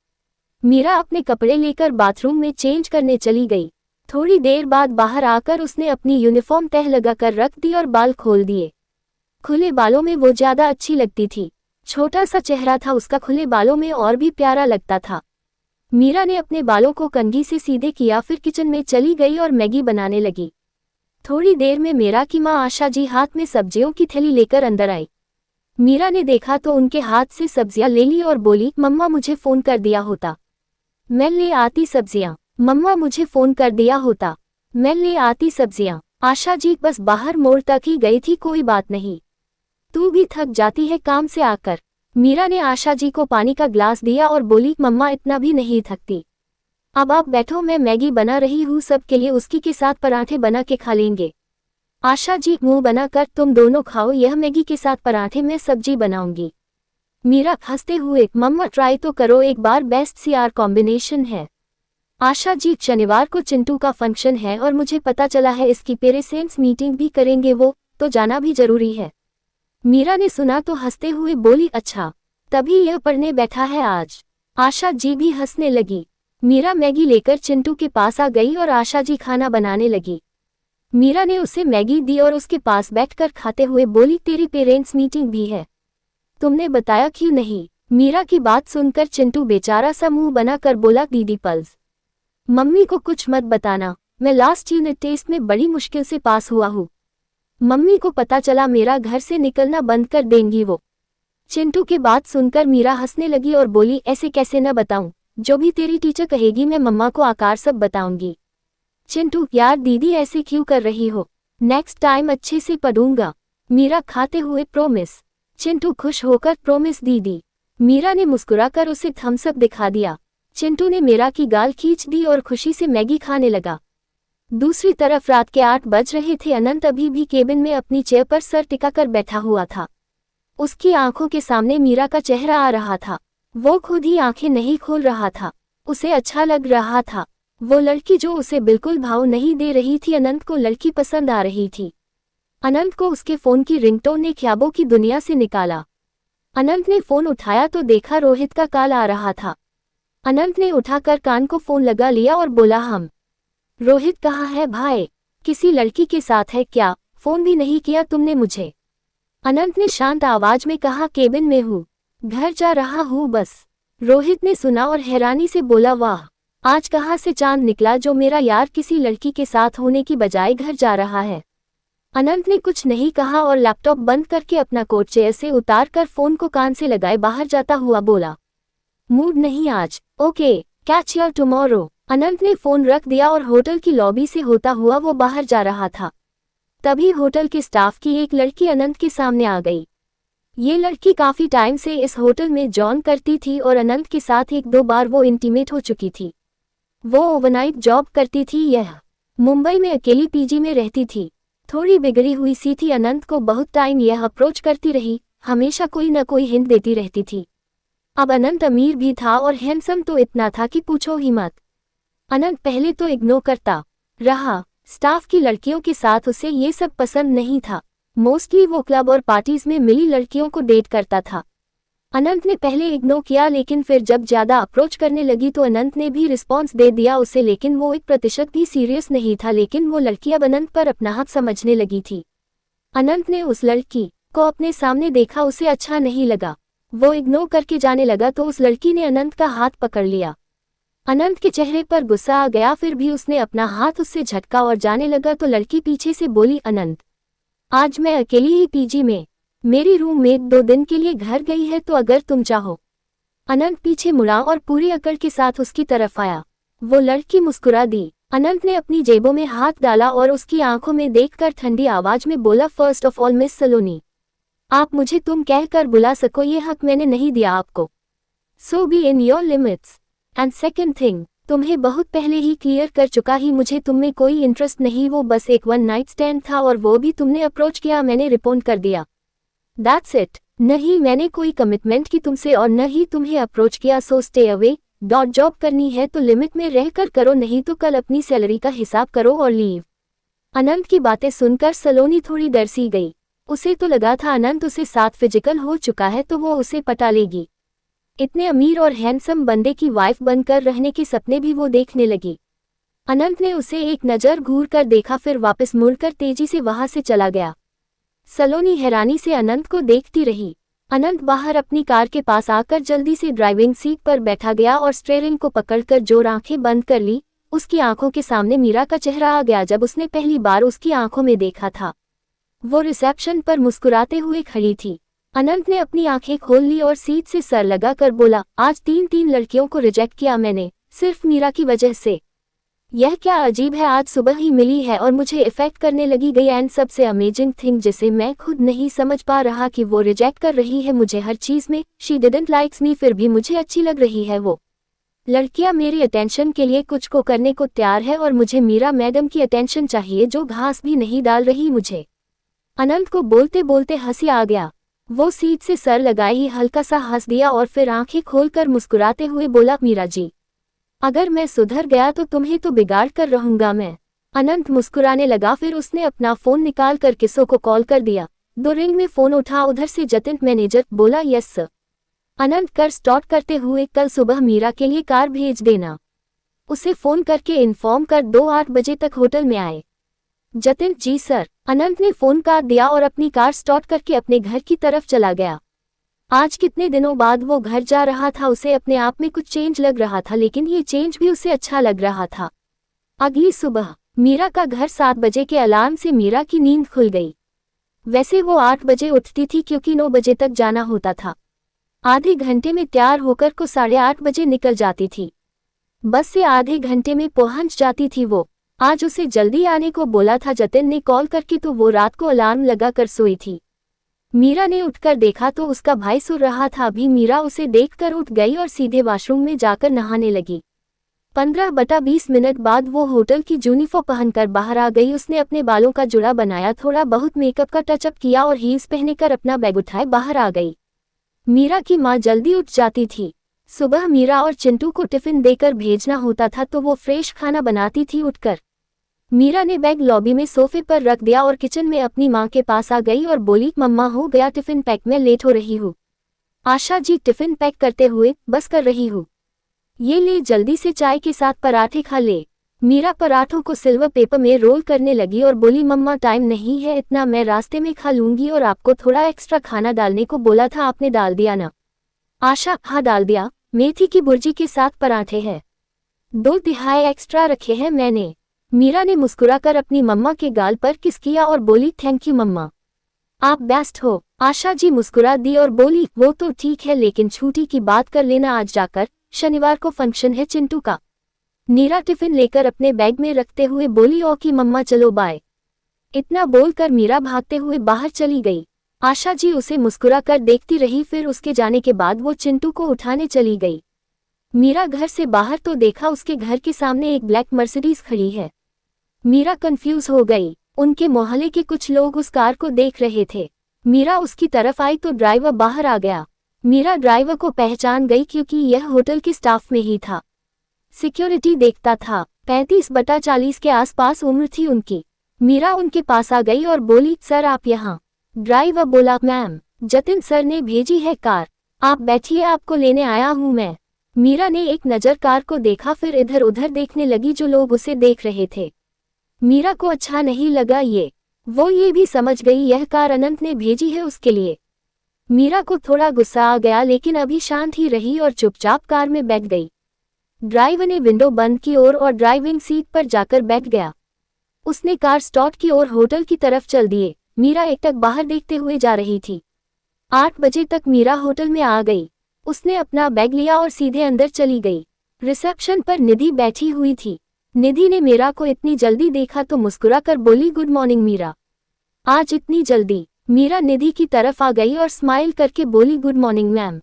मीरा अपने कपड़े लेकर बाथरूम में चेंज करने चली गई। थोड़ी देर बाद बाहर आकर उसने अपनी यूनिफॉर्म तह लगाकर रख दी और बाल खोल दिए। खुले बालों में वो ज्यादा अच्छी लगती थी। छोटा सा चेहरा था उसका, खुले बालों में और भी प्यारा लगता था। मीरा ने अपने बालों को कंघी से सीधे किया, फिर किचन में चली गई और मैगी बनाने लगी। थोड़ी देर में मीरा की माँ आशा जी हाथ में सब्जियों की थैली लेकर अंदर आई। मीरा ने देखा तो उनके हाथ से सब्जियां ले ली और बोली, मम्मा मुझे फोन कर दिया होता, मैं ले आती सब्जियां। मम्मा मुझे फोन कर दिया होता, मैं ले आती सब्जियां। आशा जी बस बाहर मोड़ तक ही गई थी, कोई बात नहीं, तू भी थक जाती है काम से आकर। मीरा ने आशा जी को पानी का ग्लास दिया और बोली, मम्मा इतना भी नहीं थकती, अब आप बैठो, मैं मैगी बना रही हूँ सबके लिए, उसकी के साथ पराठे बना के खा लेंगे। आशा जी मुंह बनाकर, तुम दोनों खाओ, यह मैगी के साथ पराठे मैं सब्जी बनाऊंगी। मीरा हंसते हुए, मम्मा ट्राई तो करो एक बार, बेस्ट सीआर कॉम्बिनेशन है। आशा जी शनिवार को चिंटू का फंक्शन है और मुझे पता चला है इसकी पेरेंट्स मीटिंग भी करेंगे वो, तो जाना भी जरूरी है। मीरा ने सुना तो हंसते हुए बोली, अच्छा तभी यह पढ़ने बैठा है आज। आशा जी भी हंसने लगी। मीरा मैगी लेकर चिंटू के पास आ गई और आशा जी खाना बनाने लगी। मीरा ने उसे मैगी दी और उसके पास बैठकर खाते हुए बोली, तेरी पेरेंट्स मीटिंग भी है, तुमने बताया क्यों नहीं? मीरा की बात सुनकर चिंटू बेचारा सा मुंह बनाकर बोला, दीदी पल्स, मम्मी को कुछ मत बताना, मैं लास्ट यूनिट टेस्ट में बड़ी मुश्किल से पास हुआ हूँ, मम्मी को पता चला मेरा घर से निकलना बंद कर देंगी वो। चिंटू की बात सुनकर मीरा हंसने लगी और बोली, ऐसे कैसे न बताऊं, जो भी तेरी टीचर कहेगी मैं मम्मा को आकर सब बताऊंगी। चिंटू, यार दीदी ऐसे क्यों कर रही हो, नेक्स्ट टाइम अच्छे से पढ़ूंगा। मीरा खाते हुए, प्रोमिस। चिंटू खुश होकर, प्रोमिस दीदी। मीरा ने मुस्कुराकर उसे थम्स अप दिखा दिया। चिंटू ने मीरा की गाल खींच दी और खुशी से मैगी खाने लगा। दूसरी तरफ रात के 8 बज रहे थे। अनंत अभी भी केबिन में अपनी चेयर पर सर टिकाकर बैठा हुआ था। उसकी आंखों के सामने मीरा का चेहरा आ रहा था। वो खुद ही आंखें नहीं खोल रहा था। उसे अच्छा लग रहा था। वो लड़की जो उसे बिल्कुल भाव नहीं दे रही थी, अनंत को लड़की पसंद आ रही थी। अनंत को उसके फोन की रिंगटोन ने ख्याबों की दुनिया से निकाला। अनंत ने फोन उठाया तो देखा रोहित का कॉल आ रहा था। अनंत ने उठाकर कान को फोन लगा लिया और बोला, हम। रोहित कहाँ है भाई? किसी लड़की के साथ है क्या? फोन भी नहीं किया तुमने मुझे? अनंत ने शांत आवाज में कहा, केबिन में हूँ, घर जा रहा हूँ बस। रोहित ने सुना और हैरानी से बोला, वाह, आज कहाँ से चांद निकला जो मेरा यार किसी लड़की के साथ होने की बजाय घर जा रहा है। अनंत ने कुछ नहीं कहा और लैपटॉप बंद करके अपना कोट चेयर से उतार कर फोन को कान से लगाए बाहर जाता हुआ बोला, मूड नहीं आज, ओके, कैच यू टुमारो। अनंत ने फोन रख दिया और होटल की लॉबी से होता हुआ वो बाहर जा रहा था। तभी होटल के स्टाफ की एक लड़की अनंत के सामने आ गई। ये लड़की काफी टाइम से इस होटल में जॉन करती थी और अनंत के साथ 1-2 बार वो इंटीमेट हो चुकी थी। वो ओवरनाइट जॉब करती थी। यह मुंबई में अकेली पीजी में रहती थी। थोड़ी बिगड़ी हुई सी थी। अनंत को बहुत टाइम यह अप्रोच करती रही, हमेशा कोई न कोई हिंट देती रहती थी। अब अनंत अमीर भी था और हैंडसम तो इतना था कि पूछो ही मत। अनंत पहले तो इग्नोर करता रहा। स्टाफ की लड़कियों के साथ उसे ये सब पसंद नहीं था। मोस्टली वो क्लब और पार्टीज में मिली लड़कियों को डेट करता था। अनंत ने पहले इग्नोर किया, लेकिन फिर जब ज्यादा अप्रोच करने लगी तो अनंत ने भी रिस्पॉन्स दे दिया उसे। लेकिन वो 1% भी सीरियस नहीं था। लेकिन वो लड़की अब अनंत पर अपना हक समझने लगी थी। अनंत ने उस लड़की को अपने सामने देखा, उसे अच्छा नहीं लगा। वो इग्नोर करके जाने लगा तो उस लड़की ने अनंत का हाथ पकड़ लिया। अनंत के चेहरे पर गुस्सा आ गया, फिर भी उसने अपना हाथ उससे झटका और जाने लगा तो लड़की पीछे से बोली, अनंत आज मैं अकेली ही पीजी में, मेरी रूममेट 2 दिन के लिए घर गई है, तो अगर तुम चाहो। अनंत पीछे मुड़ा और पूरी अकड़ के साथ उसकी तरफ आया। वो लड़की मुस्कुरा दी। अनंत ने अपनी जेबों में हाथ डाला और उसकी आंखों में देखकर ठंडी आवाज में बोला, फर्स्ट ऑफ ऑल मिस सलोनी, आप मुझे तुम कहकर बुला सको, ये हक मैंने नहीं दिया आपको। So be in your limits. And second thing, तुम्हें बहुत पहले ही क्लियर कर चुका ही, मुझे तुममें कोई इंटरेस्ट नहीं। वो बस एक 1 नाइट स्टैंड था और वो भी तुमने अप्रोच किया, मैंने रिपोर्ट कर दिया। That's it. नहीं मैंने कोई कमिटमेंट की तुमसे और न ही तुम्हें अप्रोच किया। So stay away. जॉब करनी है तो लिमिट में रहकर करो, नहीं तो कल अपनी सैलरी का हिसाब करो और लीव। अनंत की बातें सुनकर सलोनी थोड़ी डर सी गई। उसे तो लगा था अनंत उसे साथ फिजिकल हो चुका है तो वो उसे पटा लेगी। इतने अमीर और हैंडसम बंदे की वाइफ बनकर रहने के सपने भी वो देखने लगी। अनंत ने उसे एक नज़र घूर कर देखा, फिर वापस मुड़कर तेजी से वहां से चला गया। सलोनी हैरानी से अनंत को देखती रही। अनंत बाहर अपनी कार के पास आकर जल्दी से ड्राइविंग सीट पर बैठा गया और स्टीयरिंग को पकड़कर जोर आंखें बंद कर ली। उसकी आंखों के सामने मीरा का चेहरा आ गया जब उसने पहली बार उसकी आंखों में देखा था। वो रिसेप्शन पर मुस्कुराते हुए खड़ी थी। अनंत ने अपनी आंखें खोल ली और सीट से सर लगाकर बोला, आज 3 लड़कियों को रिजेक्ट किया मैंने, सिर्फ मीरा की वजह से। यह क्या अजीब है, आज सुबह ही मिली है और मुझे इफेक्ट करने लगी गई। एंड सबसे अमेजिंग थिंग, जिसे मैं खुद नहीं समझ पा रहा कि वो रिजेक्ट कर रही है मुझे हर चीज में। शी डिडंट लाइक्स मी, फिर भी मुझे अच्छी लग रही है वो। लड़कियां मेरी अटेंशन के लिए कुछ को करने को तैयार है और मुझे मीरा मैडम की अटेंशन चाहिए जो घास भी नहीं डाल रही मुझे। अनंत को बोलते बोलते हंसी आ गया। वो सीट से सर लगाए ही हल्का सा हंस दिया और फिर आंखें खोलकर मुस्कुराते हुए बोला, मीरा जी, अगर मैं सुधर गया तो तुम्हें तो बिगाड़ कर रहूंगा मैं। अनंत मुस्कुराने लगा, फिर उसने अपना फोन निकाल कर किसो को कॉल कर दिया। 2 रिंग में फोन उठा, उधर से जतिन मैनेजर बोला, यस सर। अनंत कर स्टार्ट करते हुए, कल सुबह मीरा के लिए कार भेज देना, उसे फोन करके इन्फॉर्म कर 8 बजे तक होटल में आए। जतिन, जी सर। अनंत ने फोन काट दिया और अपनी कार स्टार्ट करके अपने घर की तरफ चला गया। आज कितने दिनों बाद वो घर जा रहा था, उसे अपने आप में कुछ चेंज लग रहा था, लेकिन ये चेंज भी उसे अच्छा लग रहा था। अगली सुबह मीरा का घर 7 बजे के अलार्म से मीरा की नींद खुल गई। वैसे वो 8 बजे उठती थी क्योंकि 9 बजे तक जाना होता था। आधे घंटे में तैयार होकर को 8:30 बजे निकल जाती थी। बस से आधे घंटे में पहुंच जाती थी वो। आज उसे जल्दी आने को बोला था जतिन ने कॉल करके, तो वो रात को अलार्म लगा कर सोई थी। मीरा ने उठकर देखा तो उसका भाई सो रहा था। अभी मीरा उसे देखकर उठ गई और सीधे वॉशरूम में जाकर नहाने लगी। 15-20 मिनट बाद वो होटल की यूनिफॉर्म पहनकर बाहर आ गई। उसने अपने बालों का जुड़ा बनाया, थोड़ा बहुत मेकअप का टचअप किया और हील्स पहनकर अपना बैग उठाए बाहर आ गई। मीरा की माँ जल्दी उठ जाती थी। सुबह मीरा और चिंटू को टिफिन देकर भेजना होता था तो वो फ्रेश खाना बनाती थी उठकर। मीरा ने बैग लॉबी में सोफे पर रख दिया और किचन में अपनी माँ के पास आ गई और बोली, मम्मा हो गया टिफिन पैक, मैं लेट हो रही हूँ। आशा जी टिफिन पैक करते हुए, बस कर रही हूँ, ये ले जल्दी से चाय के साथ पराठे खा ले। मीरा पराठों को सिल्वर पेपर में रोल करने लगी और बोली, मम्मा टाइम नहीं है इतना, मैं रास्ते में खा लूंगी और आपको थोड़ा एक्स्ट्रा खाना डालने को बोला था, आपने डाल दिया ना? आशा, हाँ डाल दिया, मेथी की भुर्जी के साथ पराठे हैं, 2 तिहाई एक्स्ट्रा रखे हैं मैंने। मीरा ने मुस्कुराकर अपनी मम्मा के गाल पर किस किया और बोली, थैंक यू मम्मा, आप बेस्ट हो। आशा जी मुस्कुरा दी और बोली, वो तो ठीक है लेकिन छुट्टी की बात कर लेना आज जाकर, शनिवार को फंक्शन है चिंटू का। मीरा टिफिन लेकर अपने बैग में रखते हुए बोली, ओके मम्मा चलो बाय। इतना बोलकर मीरा भागते हुए बाहर चली गई। आशा जी उसे मुस्कुरा कर देखती रही, फिर उसके जाने के बाद वो चिंटू को उठाने चली गई। मीरा घर से बाहर तो देखा उसके घर के सामने एक ब्लैक मर्सिडीज खड़ी है। मीरा कंफ्यूज हो गई। उनके मोहल्ले के कुछ लोग उस कार को देख रहे थे। मीरा उसकी तरफ आई तो ड्राइवर बाहर आ गया। मीरा ड्राइवर को पहचान गई क्योंकि यह होटल के स्टाफ में ही था। सिक्योरिटी देखता था। 35/40 के आसपास उम्र थी उनकी। मीरा उनके पास आ गई और बोली, सर आप यहाँ। ड्राइवर बोला, मैम जतिन सर ने भेजी है कार, आप बैठिए, आपको लेने आया हूँ मैं। मीरा ने एक नज़र कार को देखा, फिर इधर उधर देखने लगी जो लोग उसे देख रहे थे। मीरा को अच्छा नहीं लगा ये। वो ये भी समझ गई यह कार अनंत ने भेजी है उसके लिए। मीरा को थोड़ा गुस्सा आ गया, लेकिन अभी शांत ही रही और चुपचाप कार में बैठ गई। ड्राइवर ने विंडो बंद की और ड्राइविंग सीट पर जाकर बैठ गया। उसने कार स्टॉप की और होटल की तरफ चल दिए। मीरा एकटक बाहर देखते हुए जा रही थी। 8 बजे तक मीरा होटल में आ गई। उसने अपना बैग लिया और सीधे अंदर चली गई। रिसेप्शन पर निधि बैठी हुई थी। निधि ने मीरा को इतनी जल्दी देखा तो मुस्कुराकर बोली, गुड मॉर्निंग मीरा। आज इतनी जल्दी? मीरा निधि की तरफ आ गई और स्माइल करके बोली, good morning ma'am.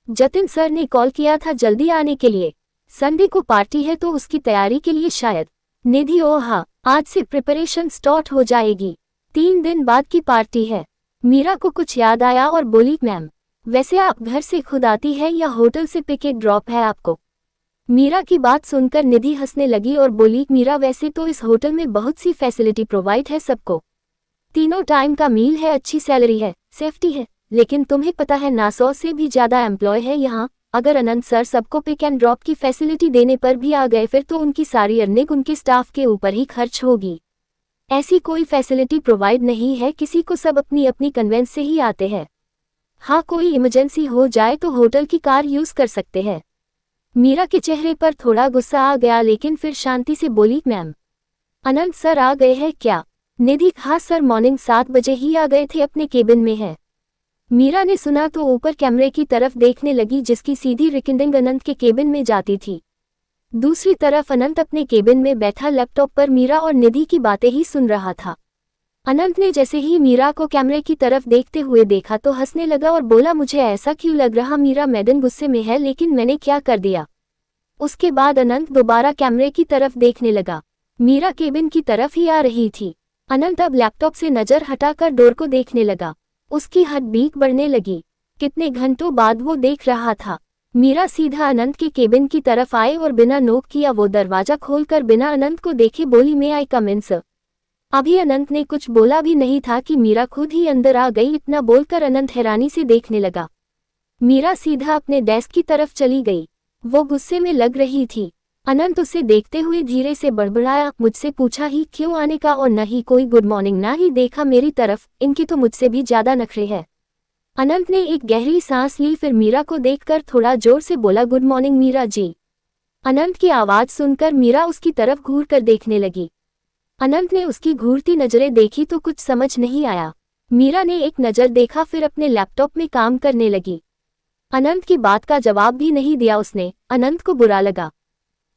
Jatin sir ने कॉल किया था जल्दी आने के लिए। संडे को पार्टी है तो उसकी तैयारी के लिए शायद। निधि, ओ हाँ, आज से प्रिपरेशन स्टार्ट हो जाएगी। 3 दिन बाद की पार्टी है। मीरा को कुछ याद आया और बोली, मैम वैसे आप घर से खुद आती है या होटल से पिक एंड ड्रॉप है आपको? मीरा की बात सुनकर निधि हंसने लगी और बोली, मीरा वैसे तो इस होटल में बहुत सी फैसिलिटी प्रोवाइड है सबको। तीनों टाइम का मील है, अच्छी सैलरी है, सेफ्टी है, लेकिन तुम्हें पता है ना 100 से भी ज़्यादा एम्प्लॉय है यहाँ। अगर अनंत सर सबको पिक एंड ड्रॉप की फैसिलिटी देने पर भी आ गए फिर तो उनकी सारी अर्निंग उनके स्टाफ के ऊपर ही खर्च होगी। ऐसी कोई फैसिलिटी प्रोवाइड नहीं है किसी को, सब अपनी अपनी कन्वेंस से ही आते हैं। हाँ, कोई इमरजेंसी हो जाए तो होटल की कार यूज़ कर सकते हैं। मीरा के चेहरे पर थोड़ा गुस्सा आ गया, लेकिन फिर शांति से बोली, मैम अनंत सर आ गए हैं क्या? निधि, हाँ सर, मॉर्निंग 7 बजे ही आ गए थे, अपने केबिन में है। मीरा ने सुना तो ऊपर कैमरे की तरफ देखने लगी जिसकी सीधी रिकॉर्डिंग अनंत के केबिन में जाती थी। दूसरी तरफ अनंत अपने केबिन में बैठा लैपटॉप पर मीरा और निधि की बातें ही सुन रहा था। अनंत ने जैसे ही मीरा को कैमरे की तरफ देखते हुए देखा तो हंसने लगा और बोला, मुझे ऐसा क्यों लग रहा मीरा मैडम गुस्से में है, लेकिन मैंने क्या कर दिया? उसके बाद अनंत दोबारा कैमरे की तरफ देखने लगा। मीरा केबिन की तरफ ही आ रही थी। अनंत अब लैपटॉप से नजर हटाकर डोर को देखने लगा। उसकी हार्ट बीट बढ़ने लगी। कितने घंटों बाद वो देख रहा था। मीरा सीधा अनंत के केबिन की तरफ आए और बिना नॉक किया वो दरवाजा खोलकर बिना अनंत को देखे बोली, मे आई कम इन सर? अभी अनंत ने कुछ बोला भी नहीं था कि मीरा खुद ही अंदर आ गई। इतना बोलकर अनंत हैरानी से देखने लगा। मीरा सीधा अपने डेस्क की तरफ चली गई। वो गुस्से में लग रही थी। अनंत उसे देखते हुए धीरे से बड़बड़ाया, मुझसे पूछा ही क्यों आने का, और न ही कोई गुड मॉर्निंग, ना ही देखा मेरी तरफ, इनकी तो मुझसे भी ज्यादा नखरे है। अनंत ने एक गहरी सांस ली, फिर मीरा को देखकर थोड़ा जोर से बोला, गुड मॉर्निंग मीरा जी। अनंत की आवाज सुनकर मीरा उसकी तरफ घूर कर देखने लगी। अनंत ने उसकी घूरती नजरें देखी तो कुछ समझ नहीं आया। मीरा ने एक नज़र देखा, फिर अपने लैपटॉप में काम करने लगी। अनंत की बात का जवाब भी नहीं दिया उसने। अनंत को बुरा लगा।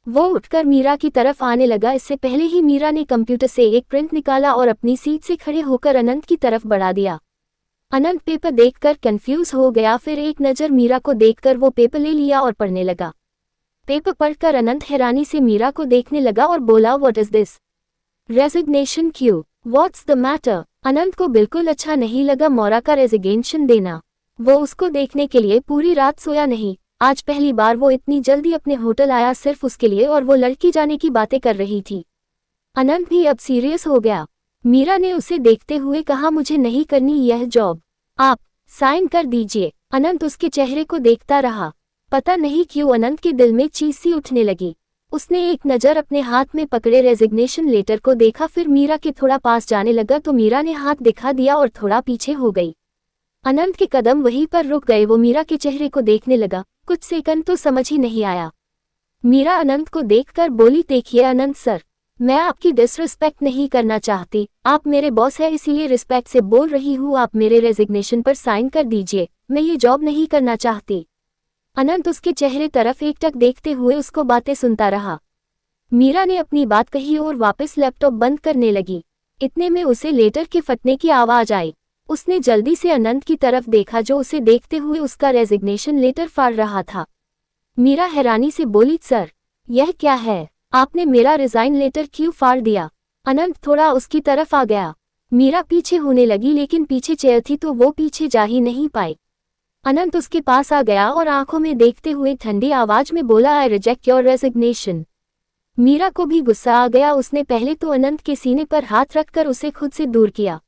वो उठकर मीरा की तरफ आने लगा। इससे पहले ही मीरा ने कंप्यूटर से एक प्रिंट निकाला और अपनी सीट से खड़े होकर अनंत की तरफ बढ़ा दिया। अनंत पेपर देखकर कंफ्यूज हो गया, फिर एक नज़र मीरा को देखकर वो पेपर ले लिया और पढ़ने लगा। पेपर पढ़कर अनंत हैरानी से मीरा को देखने लगा और बोला, व्हाट इज दिस? रेजिग्नेशन क्यों? What's the matter? अनंत को बिल्कुल अच्छा नहीं लगा मौरा का रेजिग्नेशन देना। वो उसको देखने के लिए पूरी रात सोया नहीं। आज पहली बार वो इतनी जल्दी अपने होटल आया सिर्फ उसके लिए, और वो लड़की जाने की बातें कर रही थी। अनंत भी अब सीरियस हो गया। मीरा ने उसे देखते हुए कहा, मुझे नहीं करनी यह जॉब, आप साइन कर दीजिए। अनंत उसके चेहरे को देखता रहा। पता नहीं क्यों अनंत के दिल में चीज सी उठने लगी। उसने एक नज़र अपने हाथ में पकड़े रेजिग्नेशन लेटर को देखा, फिर मीरा के थोड़ा पास जाने लगा तो मीरा ने हाथ दिखा दिया और थोड़ा पीछे हो गई। अनंत के कदम वहीं पर रुक गए। वो मीरा के चेहरे को देखने लगा। कुछ सेकंड तो समझ ही नहीं आया। मीरा अनंत को देखकर बोली, देखिए अनंत सर, मैं आपकी डिसरिस्पेक्ट नहीं करना चाहती, आप मेरे बॉस हैं इसीलिए रिस्पेक्ट से बोल रही हूँ। आप मेरे रेजिग्नेशन पर साइन कर दीजिए, मैं ये जॉब नहीं करना चाहती। अनंत उसके चेहरे तरफ एकटक देखते हुए उसको बातें सुनता रहा। मीरा ने अपनी बात कही और वापस लैपटॉप बंद करने लगी। इतने में उसे लेटर के फटने की आवाज आई। उसने जल्दी से अनंत की तरफ देखा जो उसे देखते हुए उसका रेजिग्नेशन लेटर फाड़ रहा था। मीरा हैरानी से बोली, सर यह क्या है? आपने मेरा रिजाइन लेटर क्यों फाड़ दिया? अनंत थोड़ा उसकी तरफ आ गया। मीरा पीछे होने लगी लेकिन पीछे चेयर थी तो वो पीछे जा ही नहीं पाई। अनंत उसके पास आ गया और आंखों में देखते हुए ठंडी आवाज में बोला, I reject your resignation. Meera को भी गुस्सा आ गया। उसने पहले तो अनंत के सीने पर हाथ रखकर उसे खुद से दूर किया।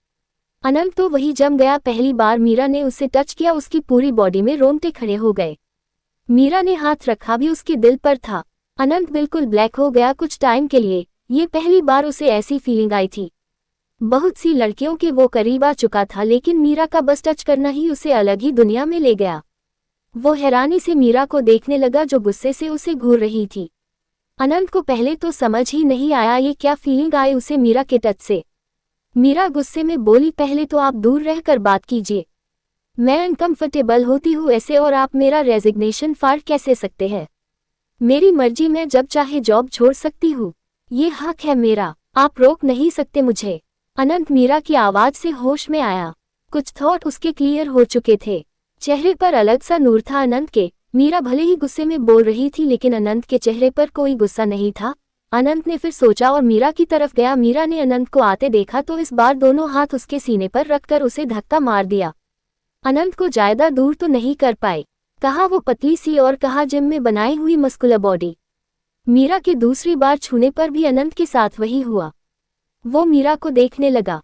अनंत तो वही जम गया। पहली बार मीरा ने उसे टच किया, उसकी पूरी बॉडी में रोंगटे खड़े हो गए। मीरा ने हाथ रखा भी उसके दिल पर था। अनंत बिल्कुल ब्लैक हो गया कुछ टाइम के लिए। ये पहली बार उसे ऐसी फीलिंग आई थी। बहुत सी लड़कियों के वो करीब आ चुका था लेकिन मीरा का बस टच करना ही उसे अलग ही दुनिया में ले गया। वो हैरानी से मीरा को देखने लगा जो गुस्से से उसे घूर रही थी। अनंत को पहले तो समझ ही नहीं आया ये क्या फीलिंग आई उसे मीरा के टच से। मीरा गुस्से में बोली, पहले तो आप दूर रहकर बात कीजिए। मैं अनकंफर्टेबल होती हूँ ऐसे और आप मेरा रेजिग्नेशन फाड़ कैसे सकते हैं? मेरी मर्जी, मैं जब चाहे जॉब छोड़ सकती हूँ। ये हक है मेरा, आप रोक नहीं सकते मुझे। अनंत मीरा की आवाज से होश में आया। कुछ थॉट उसके क्लियर हो चुके थे। चेहरे पर अलग सा नूर था अनंत के। मीरा भले ही गुस्से में बोल रही थी लेकिन अनंत के चेहरे पर कोई गुस्सा नहीं था। अनंत ने फिर सोचा और मीरा की तरफ गया। मीरा ने अनंत को आते देखा तो इस बार दोनों हाथ उसके सीने पर रखकर उसे धक्का मार दिया। अनंत को ज्यादा दूर तो नहीं कर पाए। कहा वो पतली सी और कहा जिम में बनाई हुई मस्कुलर बॉडी। मीरा के दूसरी बार छूने पर भी अनंत के साथ वही हुआ। वो मीरा को देखने लगा।